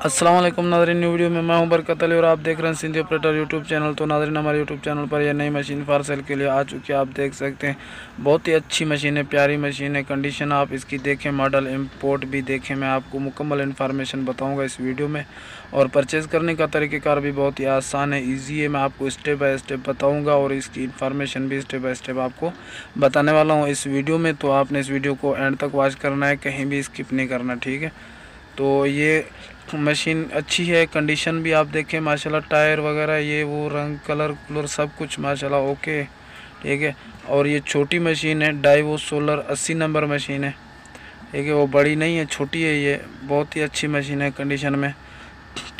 अस्सलाम वालेकुम नाज़रीन, न्यू वीडियो में मैं हूं बरकत अली और आप देख रहे हैं सिंधी ऑपरेटर यूट्यूब चैनल। तो नाज़रीन, हमारे यूट्यूब चैनल पर यह नई मशीन फॉर सेल के लिए आ चुकी है। आप देख सकते हैं, बहुत ही अच्छी मशीन है, प्यारी मशीन है। कंडीशन आप इसकी देखें, मॉडल इंपोर्ट भी देखें। मैं आपको मुकम्मल इन्फॉर्मेशन बताऊँगा इस वीडियो में। और परचेज़ करने का तरीक़ेकार भी बहुत ही आसान है, ईजी है। मैं आपको स्टेप बाय स्टेप बताऊँगा और इसकी इन्फॉर्मेशन भी स्टेप बाय स्टेप आपको बताने वाला हूँ इस वीडियो में। तो आपने इस वीडियो को एंड तक वॉच करना है, कहीं भी स्किप नहीं करना, ठीक है। तो ये मशीन अच्छी है, कंडीशन भी आप देखें माशाल्लाह, टायर वगैरह ये वो रंग कलर सब कुछ माशाल्लाह ओके, ठीक है। और ये छोटी मशीन है, डाइवो सोलर 80 नंबर मशीन है, ठीक है। वो बड़ी नहीं है, छोटी है। ये बहुत ही अच्छी मशीन है कंडीशन में।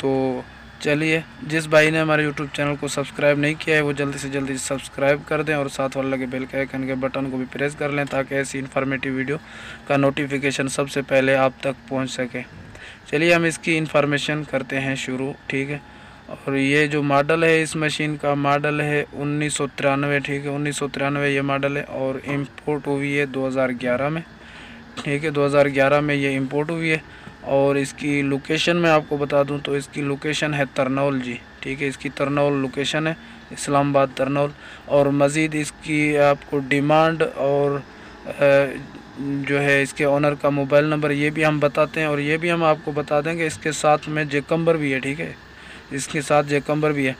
तो चलिए, जिस भाई ने हमारे यूट्यूब चैनल को सब्सक्राइब नहीं किया है वो जल्दी से जल्दी सब्सक्राइब कर दें और साथ वाले लगे बेल के आइकन के बटन को भी प्रेस कर लें, ताकि ऐसी इन्फॉर्मेटिव वीडियो का नोटिफिकेशन सबसे पहले आप तक पहुंच सके। चलिए हम इसकी इन्फॉर्मेशन करते हैं शुरू, ठीक है। और ये जो मॉडल है, इस मशीन का मॉडल है 1993, ठीक है। 1993 ये मॉडल है और इम्पोर्ट हुई है 2011 में, ठीक है। 2011 में ये इंपोर्ट हुई है। और इसकी लोकेशन मैं आपको बता दूं तो इसकी लोकेशन है तरनौल जी, ठीक है। इसकी तरनौल लोकेशन है, इस्लामाबाद तरनौल। और मज़ीद इसकी आपको डिमांड और जो है इसके ओनर का मोबाइल नंबर ये भी हम बताते हैं। और ये भी हम आपको बता देंगे इसके साथ में जेकम्बर भी है, ठीक है। इसके साथ जेकम्बर भी है।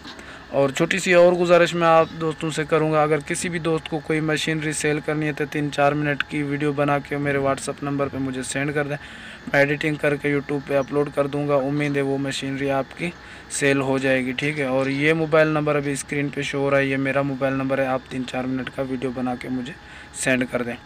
और छोटी सी और गुजारिश मैं आप दोस्तों से करूंगा, अगर किसी भी दोस्त को कोई मशीनरी सेल करनी है तो 3-4 मिनट की वीडियो बना के मेरे व्हाट्सअप नंबर पे मुझे सेंड कर दें। मैं एडिटिंग करके यूट्यूब पे अपलोड कर दूंगा। उम्मीद है वो मशीनरी आपकी सेल हो जाएगी, ठीक है। और ये मोबाइल नंबर अभी स्क्रीन पे शो हो रहा है, ये मेरा मोबाइल नंबर है। आप 3-4 मिनट का वीडियो बना के मुझे सेंड कर दें।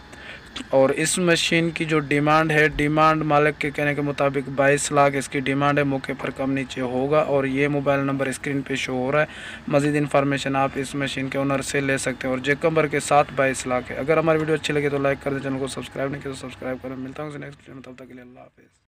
और इस मशीन की जो डिमांड है, डिमांड मालिक के कहने के मुताबिक 22 लाख इसकी डिमांड है। मौके पर कम नीचे होगा। और ये मोबाइल नंबर स्क्रीन पे शो हो रहा है। मज़ीद इन्फॉर्मेशन आप इस मशीन के ओनर से ले सकते हैं। और जेकम्बर के साथ 22 लाख है। अगर हमारी वीडियो अच्छी लगे तो लाइक कर दें, चैनल को सब्सक्राइब नहीं किया तो सब्सक्राइब करें। मिलता हूँ नेक्स्ट वीडियो में, तब तक के लिए अल्लाह हाफिज़।